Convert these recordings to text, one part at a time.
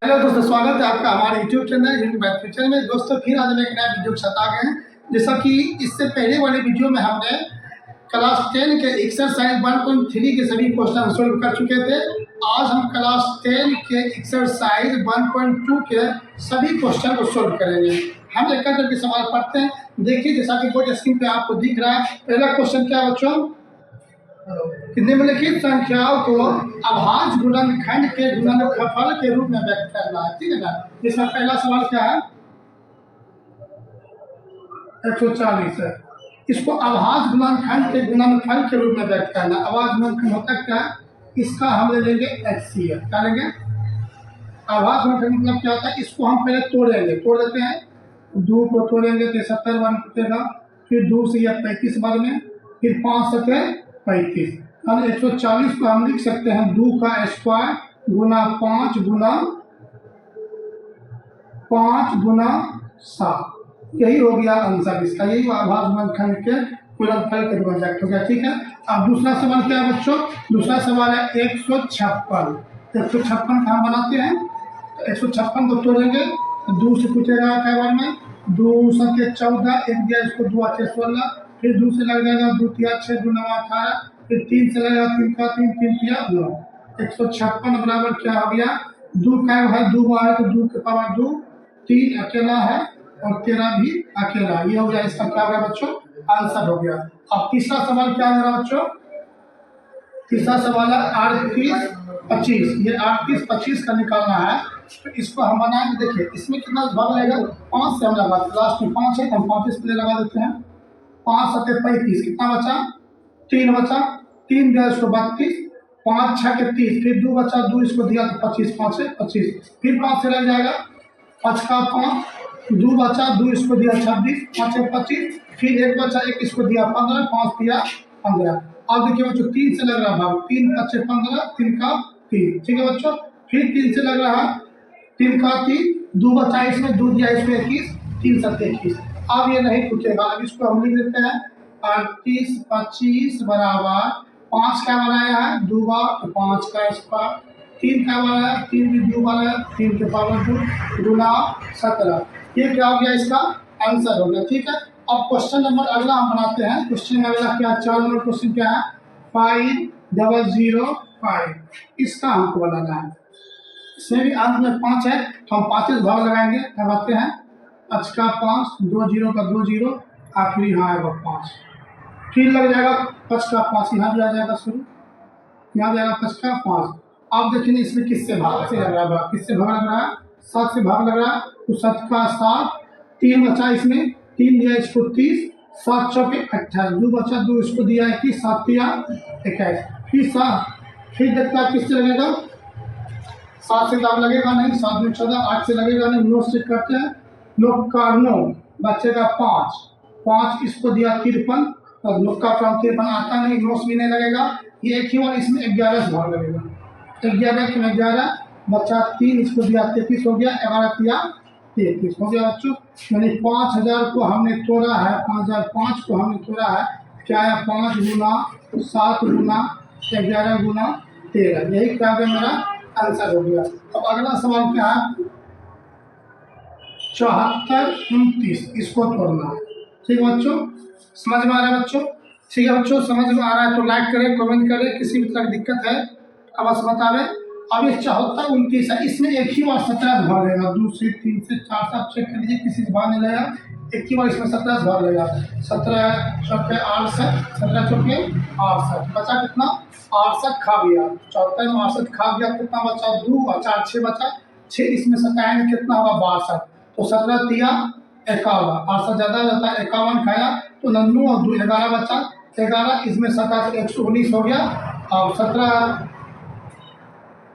Hello दोस्तों, स्वागत है आपका हमारे यूट्यूब चैनल मैथ फ्यूचर में। दोस्तों फिर आज हम एक नया वीडियो के साथ आ गए हैं। जैसा कि इससे पहले वाले वीडियो में हमने क्लास 10 के एक्सरसाइज 1.3 के सभी क्वेश्चन सोल्व कर चुके थे। आज हम क्लास 10 के एक्सरसाइज 1.2 के सभी क्वेश्चन को सोल्व करेंगे। हम एक करके सवाल पढ़ते हैं। देखिए जैसा कि बोर्ड स्क्रीन पे आपको दिख रहा है। पहला क्वेश्चन क्या है बच्चों? निम्नलिखित संख्याओं को अभाज्य गुणनखंड के गुणनफल के रूप में व्यक्त करना है। ठीक है ना। इसका पहला सवाल क्या है? 140 है। इसको अभाज्य गुणनखंड के गुणनफल के रूप में व्यक्त करना। अभाज्य गुणनखंड होता क्या है? इसका हम ले लेंगे HCF। क्या लेंगे? अभाज्य गुणनखंड मतलब क्या होता है? इसको हम पहले तोड़ेंगे, तोड़ देते हैं। 2 को तोड़ेंगे तो 70 बन टूटेगा। फिर 2 से यह 35 बन में, फिर 5 7 35। और 140 को हम लिख सकते हैं 2 का स्क्वायर गुना 5 गुना 7। यही हो गया आंसर इसका। यही अभाज्य गुणनखंड के गुणनफल के रूप में व्यक्त हो गया। ठीक है। अब दूसरा सवाल क्या है बच्चों? दूसरा सवाल है 156। 156 का हम बनाते हैं तो 156 को तोड़ेंगे। 2 से पूछेगा क्या बार में? 2 7 14, एक दिया इसको 2 8 16, फिर 2 से लग जाएगा 2 3 6 2 9 18, फिर 3 से लगेगा 3 का 3 3 किया 9। 156 बराबर क्या हो गया? 2 का है 2 है तो 2 के पावर 2, 3 अकेला है और 13 भी अकेला। ये हो गया इसका क्या हो गया बच्चों? आंसर हो गया। अब तीसरा सवाल क्या है बच्चों? तीसरा सवाल है 38 25। ये 38 25 का निकालना है तो इसको हम बनाएंगे। देखिए इसमें कितना भाग लगेगा? 5 से हम लगा, लास्ट में 5 है तो हम 35 पे लगा देते हैं। 5 7 35, कितना बचा? 3 बचा। 3 दिया इसको 32, 5 6 के 30, फिर 2 बचा, 2 इसको दिया तो 25, 5 से 25, फिर 5 से लग जाएगा 5 का 5, 2 बचा, 2 इसको दिया 26, 5 से 25, फिर 1 बचा, 1 इसको दिया 15, 5 दिया 15। अब देखिए बच्चों 3 से लग रहा भाग, 3 5 से 15, 3 का 3। ठीक है बच्चों। फिर 3 से लग रहा 3 का 3, 2 बचा इसमें, 2 दिया इसमें 21, 3 7 21। अब ये नहीं पूछेगा। अब इसको हम लिख देते हैं 38 25 बराबर 5 क्या बनाया है? 2 बार तो 5 का स्क्वायर। 3 क्या बनाया? 3 भी 2 बनाया, 3 के पावर 2 गुना 17। ये क्या हो गया? इसका आंसर हो गया। ठीक है। अब क्वेश्चन नंबर अगला हम बनाते हैं। क्वेश्चन अगला क्या? 4 नंबर क्वेश्चन क्या है? 5005। इसका हमको बनाना है। इसमें भी अंत में 5 है तो हम 5 से भाग लगाएंगे। लगाते हैं 5 का 5, 2 0 का 2 0, आखिरी यहाँ आएगा 5, फिर लग जाएगा 5 का 5, यहाँ भी आ जाएगा शुरू, यहाँ जाएगा 5 का 5। अब देखिए इसमें किससे भाग से लग रहा है? किससे भाग लग रहा है? 7 से भाग लग रहा है तो 7 का 7, 3 बचा इसमें, 3 दिया इसको 30, 7 चौके 28, 2 बचा, 2 इसको दिया 21, 7 दिया 21, फिर 7, फिर देखता है किससे लगेगा? 7 से दाग लगेगा नहीं, 7 में 14, 8 से लगेगा नहीं, 9 से करते हैं, 9 का 9 बचेगा 5, 5 इसको दिया 53, और 9 का 53 आता नहीं, 9 भी नहीं लगेगा। ये एक ही बार इसमें 11 से भाग लगेगा। 11 में 11 बच्चा 3 इसको दिया 33 हो गया, 11 दिया 33 हो गया बच्चों। यानी 5000 को हमने तोड़ा है, 5005 को हमने तोड़ा है। क्या है? 5 गुना 7 गुना 11 गुना 13। यही क्या है मेरा आंसर हो गया। अब अगला सवाल क्या है? 74 29, इसको तोड़ना है। ठीक है बच्चों, समझ में आ रहा है बच्चों? ठीक है बच्चों, समझ में आ रहा है तो लाइक करें, कमेंट करें। किसी भी तरह की दिक्कत है अवश्य बतावें। अब ये 74 29 है, इसमें एक ही बार 17 भाग लेगा। 2 से 3 से 4 से आप चेक कर लीजिए, किसी से भाग नहीं लेगा। एक ही बार इसमें 17 भाग लेगा। 17 चौके 68, 17 चौके 68, बचा कितना? 68 खा गया। 74 में 68 खा गया, कितना बचा? 2 और 4 6 बचा, 6 इसमें 57 कितना होगा? 62। तो 17 दिया 51, 68 ज़्यादा जाता है, 51 खाया तो 99 और 2 11 बचा, 11 इसमें 17 119 हो गया। और 17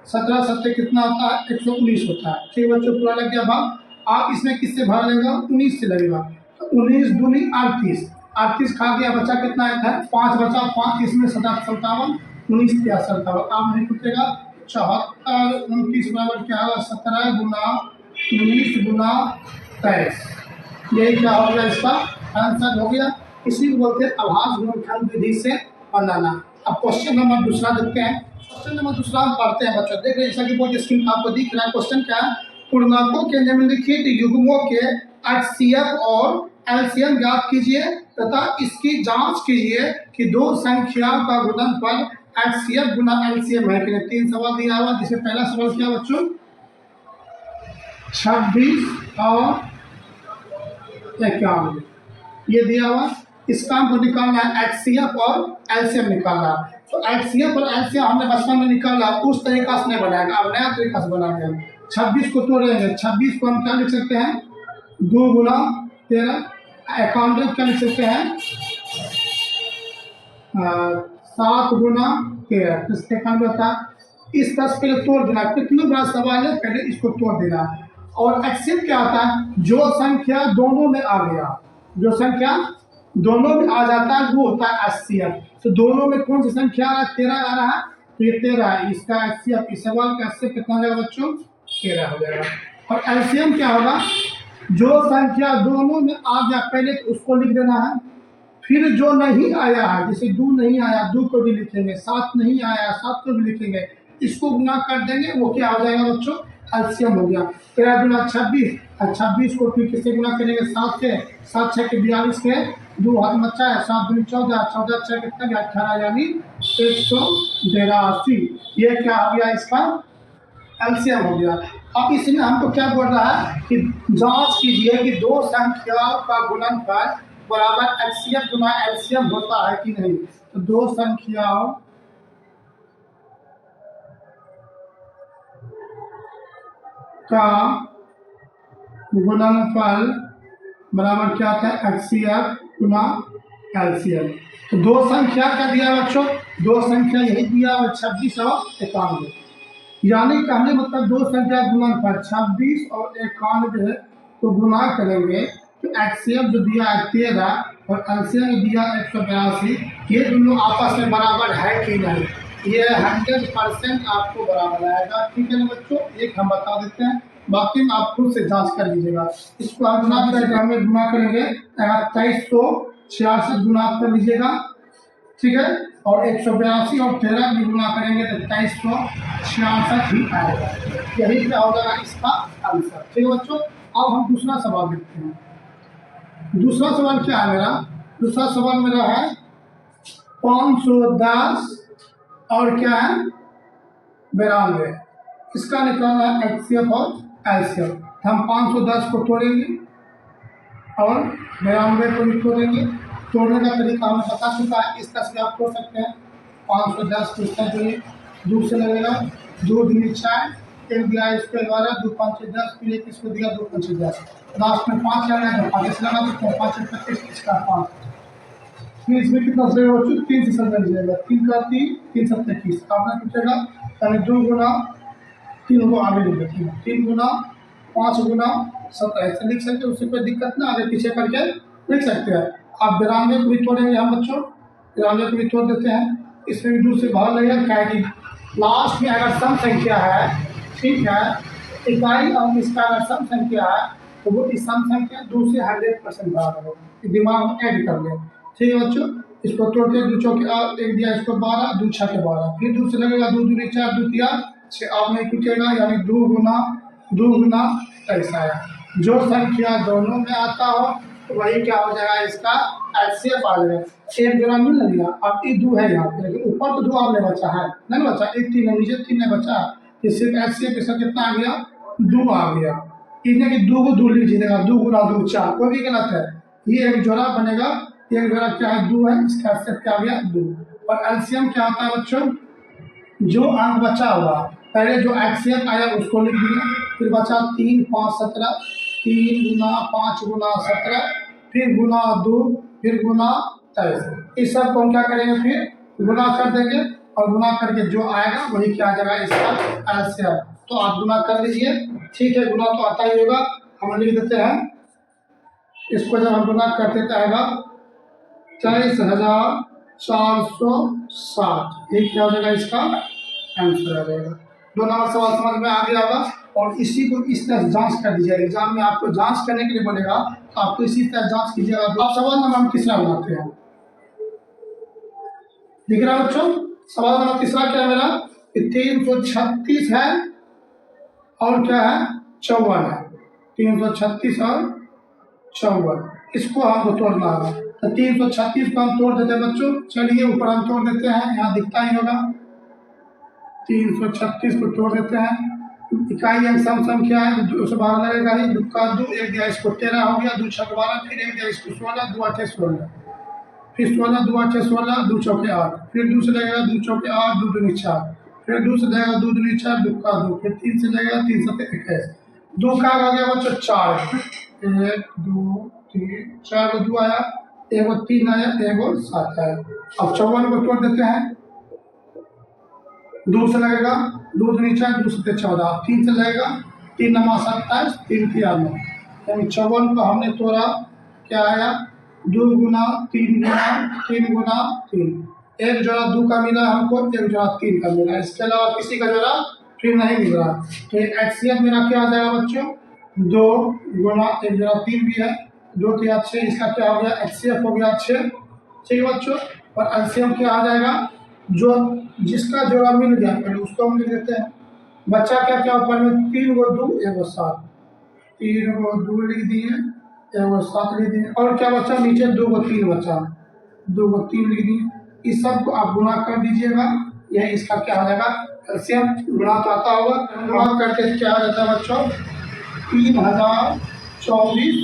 7 कितना होता है? 119 होता है। ठीक है बच्चों, पूरा लग गया भाग। आप इसमें किससे भाग लेगा? 19 से लगेगा। तो 19 दूनी 38, 38 खा गया, बचा कितना है? 5 बचा, 5 इसमें 7 57, 19 क्या 57। आप नहीं पूछेगा 74 29 बराबर क्या होगा? 17 गुना 19 गुना 23। यही क्या हो गया? इसका आंसर हो गया। इसी को बोलते हैं अभाज्य गुणनखंड विधि से बनाना। अब क्वेश्चन नंबर दूसरा देखते हैं। क्वेश्चन नंबर दूसरा हम पढ़ते हैं बच्चों। देख रहे हैं जैसा कि बोर्ड स्क्रीन पर आपको दिख रहा है। क्वेश्चन क्या है, पूर्णांकों के निम्नलिखित युग्मों के HCF और LCM ज्ञात कीजिए तथा इसकी जांच कीजिए कि दो संख्याओं का गुणनफल HCF गुना LCM है कि नहीं। 3 सवाल दिया हुआ, जिसमें पहला सवाल क्या बच्चों, 26 और 91 ये दिया हुआ। इसका हमको निकालना है HCF और LCM निकालना है। तो HCF और LCM हमने बचपन में निकाला, उस तरीका से नहीं बनाएगा, अब नया तरीका से बनाएंगे हम। 26 को तोड़ेंगे, 26 को हम क्या लिख सकते हैं, 2 गुना 13। 91 क्या लिख सकते हैं, 7 गुना 13। तो 91 होता है। इस 10 पहले तोड़ देना, कितनी बड़ा सवाल है, पहले इसको तोड़ देना। और एक्सिम क्या होता है, जो संख्या दोनों में आ गया, जो संख्या दोनों में आ जाता है वो होता है HCF। तो दोनों में कौन सी संख्या आ रहा है, 13 आ रहा है, तो ये 13 है। इसका HCF, इस सवाल का HCF कितना हो जाएगा बच्चों, 13 हो जाएगा। और LCM क्या होगा, जो संख्या दोनों में आ गया पहले तो उसको लिख देना है, फिर जो नहीं आया है, जैसे 2 नहीं आया 2 को भी लिखेंगे, 7 नहीं आया 7 को भी लिखेंगे, इसको गुना कर देंगे, वो क्या हो जाएगा बच्चों, LCM हो गया। 13 गुना 26, और 26 को फिर किससे गुना करेंगे, 7 से, 7 6 के 42 के, 2 हाथ बच्चा है, 7 दूनी 14, 14 6 कितना गया 18, यानी 182। ये क्या हो गया, इसका LCM हो गया। अब इसमें हमको क्या बोल रहा है कि जांच कीजिए कि दो संख्याओं का गुणनफल बराबर HCF गुना LCM होता है कि नहीं। तो दो संख्याओं का गुणनफल बराबर क्या होता है, HCF गुना LCM। तो दो संख्या क्या दिया बच्चों, दो संख्या यही दिया है, 26 और 91। यानी कहने मतलब दो संख्या गुणनफल 26 और 91 को गुना करेंगे तो HCF जो दिया है 13 और LCM दिया 182, ये दोनों आपस में बराबर है कि नहीं। ये 100% आपको बराबर आएगा, ठीक है ना बच्चों। एक हम बता देते हैं, बाकी में आप खुद से जांच कर लीजिएगा। इसको आप गुना करके हमें गुना करेंगे 2366 गुना कर लीजिएगा, ठीक है। और 182 और 13 भी गुना करेंगे तो 2366 ही आएगा। यही क्या हो जाएगा इसका आंसर, ठीक है बच्चों। अब हम दूसरा सवाल देखते हैं। दूसरा सवाल क्या है मेरा, दूसरा सवाल मेरा है 510 और क्या है 92। इसका निकालना है HCF और LCM। हम 510 को तोड़ेंगे और 92 को भी तोड़ेंगे। तोड़ने का तरीका हमें बता चुका है, इस तरह से आप तोड़ सकते हैं। 510 को इस तरह से 2 से लगेगा, 2 दूनी 4, 1 दिया इसको 11, 2 5 10, फिर 1 इसको दिया 2 5 10, लास्ट में 5 लगा तो 5 से लगा सकते हैं, 5 25 इसका 5, फिर इसमें कितना लगेगा बच्चों, 3 से सर जाएगा, 3 का 3 3 7 21 आपका पूछेगा, यानी 2 गुना 3 को आगे लिख देते हैं, 3 गुना 5 गुना 7 ऐसे लिख सकते हैं, उससे कोई दिक्कत ना, आगे पीछे करके लिख सकते हैं। आप 92 को भी तोड़ेंगे हम बच्चों, 92 को भी तोड़ देते हैं। इसमें भी 2 से भाग लगेगा, क्या है कि लास्ट में अगर सम संख्या है, ठीक है, इकाई और इसका अगर सम संख्या है तो वो इस सम संख्या 2 से 100% भाग हो, दिमाग में ऐड कर लें, ठीक है बच्चों। इसको तोड़ते 2 चौके 8, 1 दिया इसको 12, 2 6 के 12, फिर 2 से लगेगा 2 दूनी 4, 2 तिया 6, आप नहीं पूछेगा, यानी 2 गुना ऐसा है। जो संख्या दोनों में आता हो तो वही क्या हो जाएगा, इसका HCF आ जाएगा। एक गुना मिल लिया, अब ये 2 है यहाँ पे, लेकिन ऊपर तो 2 आपने बचा है, नहीं बचा, एक 3 है, नीचे 3 नहीं बचा, इससे HCF इसका कितना आ गया, 2 आ गया। इतने कि 2 को 2 लीजिएगा, 2 गुना 2 4, कोई भी गलत है, ये एक जोड़ा बनेगा, एक जोड़ा क्या है 2 है, इसका HCF क्या आ गया 2। और LCM क्या होता है बच्चों, जो अंक बचा हुआ पहले जो HCF आया उसको लिख दिया, फिर बचा 3 5 17, 3 गुना 5 गुना 17, फिर गुना 2, फिर गुना 23। इस सब को हम क्या करेंगे, फिर गुना कर देंगे और गुना करके जो आएगा वही क्या आ जाएगा इसका LCM। तो आप गुना कर लीजिए, ठीक है, गुना तो आता ही होगा, हम लिख देते हैं इसको। जब हम गुना करते तो आएगा 23,460, ये क्या हो जाएगा इसका आंसर आ जाएगा। 2 नंबर सवाल समझ में आ गया होगा। और इसी को इस तरह जांच कर दीजिएगा, एग्जाम में आपको जांच करने के लिए बोलेगा तो आपको इसी तरह जांच कीजिएगा। अब सवाल नंबर हम तीसरा बनाते हैं। दिख रहा है बच्चों। सवाल नंबर तीसरा क्या है मेरा, 336 है और क्या है 54 है, 336 और 54, इसको हमको तोड़ना होगा। तो 336 को हम तोड़ देते हैं बच्चों, चलिए ऊपर हम तोड़ देते हैं, यहाँ दिखता ही होगा। 336 को तोड़ देते हैं, इकाई अंक सम संख्या है, 2 से 12 लगेगा ही, 2 का 2, 1 दिया इसको 13 हो गया, 2 छक 12, फिर 1 दिया इसको 16, 2 8 16, फिर 16, 2 8 16, 2 चौके 8, फिर 2 से लगेगा 2 चौके 8, 2 दूनी 4, फिर 2 से लगेगा 2 दूनी 4, 2 का 2, फिर 3 से लगेगा 3 7 21, 2 का आ गया बच्चों 4, 1 2 3 4 2 आया, 1 3 आया, 1 7 आया। अब 54 को तोड़ देते हैं, 2 से लगेगा 2 दूनी 4, 2 सत्ते 14, 3 से लगेगा 3 नमा 27, 3 3 9, यानी 54 को हमने तोड़ा, क्या आया 2 गुना 3 गुना 3 गुना 3, एक जोड़ा 2 का मिला हमको, एक जोड़ा 3 का मिला, इसके अलावा किसी का जोड़ा फिर नहीं मिल रहा। तो एक्सीएफ मेरा क्या आ जाएगा बच्चों, 2 गुना एक जोड़ा 3 भी है, 2 3 6, इसका क्या हो गया एक्सीएफ हो गया 6, ठीक है बच्चों। और एलसीएम क्या आ जाएगा, जो जिसका जोड़ा मिल गया पहले उसको हम लिख देते हैं, बच्चा क्या क्या ऊपर में 3 गो 2 1 7, 3 गो 2 लिख दिए, 1 7 लिख दिए, और क्या बचा नीचे 2 गो 3 बचा, 2 गो 3 लिख दिए। इस सब को आप गुणा कर दीजिएगा, यह इसका क्या हो जाएगा एलसीएम, गुणा तो आता होगा, गुणा करके क्या आ जाता है बच्चों 3024,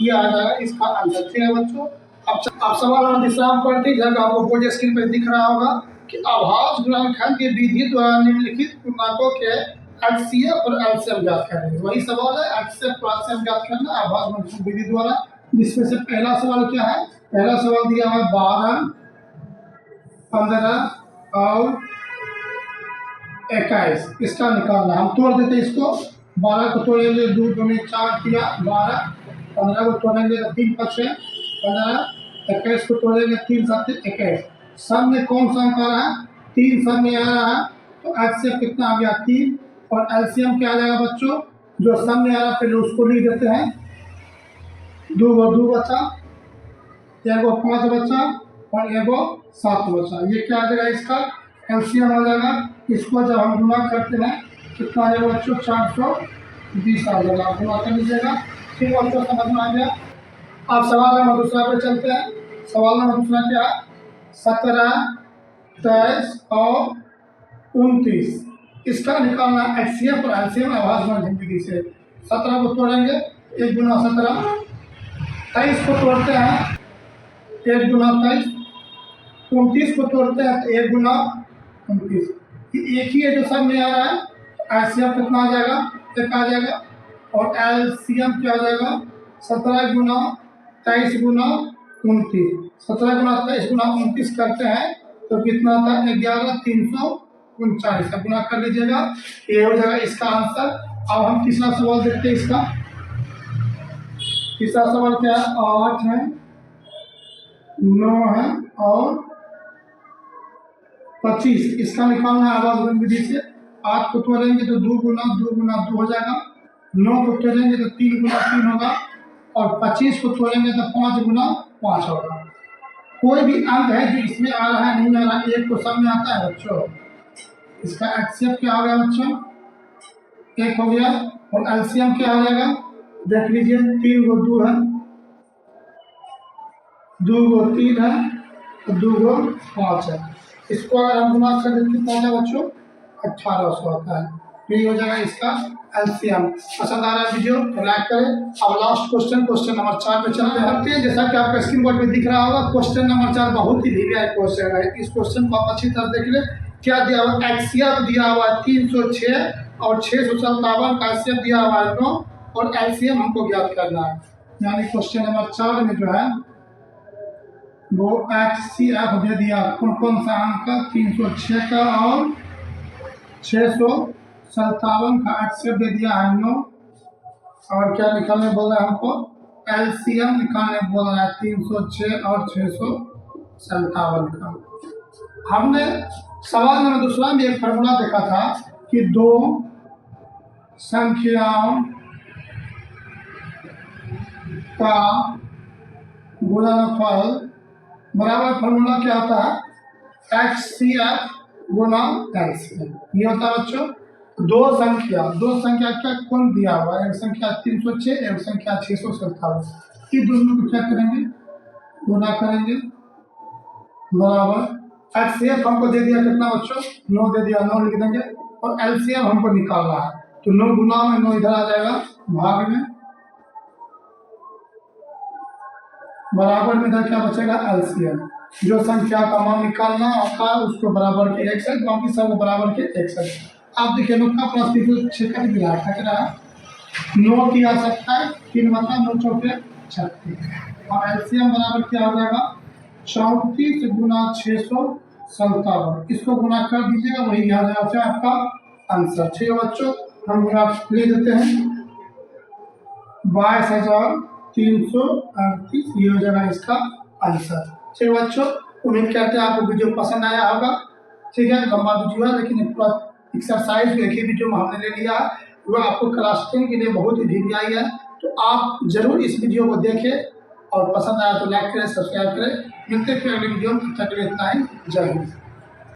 ये आ जाएगा इसका आंसर, ठीक है बच्चों। अब सवाल नंबर तीसरा हम पढ़ते हैं, आपको बोर्ड स्क्रीन पर दिख रहा होगा कि आभास गुणनखंड की विधि द्वारा निम्नलिखित पूर्णांकों के एचसीएफ और एलसीएम ज्ञात करें। वही सवाल है, एचसीएफ और एलसीएम ज्ञात करना आभास गुणनखंड विधि द्वारा। जिसमें से पहला सवाल क्या है, पहला सवाल दिया है 12 15 और 21, इसका निकालना, हम तोड़ देते हैं इसको, 12 को तोड़ेंगे 2 दूनी 4 किया 12, 15 को तोड़ेंगे तो 3 5 है 15, 21 को तोड़ेंगे 3 7 21, सब में कौन सा अंक आ रहा है 3 सब में आ रहा है, तो एचसीएफ कितना आ गया 3, और एलसीएम क्या आ जाएगा बच्चों, जो सब में आ रहा है पहले उसको लिख देते हैं, 2 गो 2 बचा, 1 गो 5 बचा और 1 गो 7 बचा, ये क्या आ जाएगा इसका एलसीएम आ जाएगा। इसको जब हम गुणा करते हैं कितना आ जाएगा बच्चों 420 आ जाएगा, गुणा कर लीजिएगा, ठीक है बच्चों समझ में आ गया। अब सवाल नंबर दूसरा पे चलते हैं, सवाल नंबर दूसरा क्या है 17 23 और 29, इसका निकालना एचसीएफ और एलसीएम आभास गुणनखंड विधि से। 17 को तोड़ेंगे 1 गुना 17, 23 को तोड़ते हैं 1 गुना 23, 29 को तोड़ते हैं तो 1 गुना 29, एक ही है जो सब में आ रहा है, एचसीएफ कितना आ जाएगा 1 आ जाएगा, और एलसीएम क्या आ जाएगा 17 गुना 23 गुना 29, 17 गुना 23 गुना 29 करते हैं तो कितना आता है 11 339, का गुना कर लीजिएगा, ये हो जाएगा इसका आंसर। अब हम तीसरा सवाल देखते हैं, इसका तीसरा सवाल क्या है 8 है 9 है और 25, इसका निकालना है आभास गुणनखंड विधि से। 8 को तोड़ेंगे तो 2 गुना 2 हो जाएगा, 9 को तोड़ेंगे तो 3 गुना 3 होगा, और 25 को तोड़ेंगे तो 5 गुना 5 होगा। कोई भी अंक है जो इसमें आ रहा है नहीं आ रहा है, एक तो सब में आता है बच्चों, इसका एचसीएफ क्या आ गया बच्चों 1 हो गया, और एलसीएम क्या आ जाएगा देख लीजिए, 3 गो 2 है, 2 गो 3 है, और 2 गो 5 है, इसको अगर हम गुणा कर देते कितना आता है बच्चों 1800 आता है, ये हो जाएगा इसका एलसीएम। पसंद आ रहा है वीडियो तो लाइक करें। अब लास्ट क्वेश्चन, क्वेश्चन नंबर 4 पे चलते हैं। जैसा कि आपका स्क्रीन बोर्ड पे दिख रहा होगा, क्वेश्चन नंबर 4 बहुत ही वीवीआईपी क्वेश्चन है, इस क्वेश्चन को आप अच्छी तरह देख ले। क्या दिया हुआ एक्सीएफ दिया हुआ है 306 और 657 का एचसीएफ दिया हुआ है 9, और एलसीएम हमको ज्ञात करना है, यानी क्वेश्चन नंबर 4 में जो है वो एचसीएफ दे दिया कौन कौन सा अंक का 306 का और 657 का एचसीएफ दे दिया है 9, और क्या निकालने बोल रहा है हमको एलसीएम निकालने बोल रहा है 306 और 657 का। हमने सवाल नंबर दूसरा में एक फार्मूला देखा था कि दो संख्याओं का गुणनफल बराबर, फार्मूला क्या होता है HCF गुना LCM, ये होता है बच्चों। दो संख्या क्या कौन दिया हुआ है, एक संख्या 306, एक संख्या 657, ये दोनों को क्या करेंगे, गुना करेंगे, बराबर। HCF हमको दे दिया कितना बच्चों, 9 दे दिया, 9 लिख देंगे, और LCM हमको निकालना है, तो 9 गुना में 9 इधर आ जाएगा, भाग में, बराबर में इधर क्या बचेगा, LCM। जो संख्या का मान निकालना होता है उसको बराबर के एक साथ, बाकी सब बराबर के एक साथ। आप देखिए लोग का प्लस 6 कट दिया है, 9 किया सकता है, 3 बता 9 चौके 36, और LCM बराबर क्या हो जाएगा, 34 गुना 657, इसको गुना कर दीजिएगा, वही आ जाएगा आपका आंसर। ठीक है बच्चों, हम गुना ले देते हैं, 22,338, ये हो जाएगा इसका आंसर। ठीक है बच्चों, उम्मीद करते हैं आपको वीडियो पसंद आया होगा। ठीक है, लंबा वीडियो है लेकिन पूरा एक्सरसाइज एक ही वीडियो में हमने ले लिया है, वो आपको क्लास 10 के लिए बहुत ही वीडियो आई है, तो आप जरूर इस वीडियो को देखें, और पसंद आया तो लाइक करें, सब्सक्राइब करें। मिलते हैं फिर अगले वीडियो में, तब तक के लिए इतना ही, जय हिंद।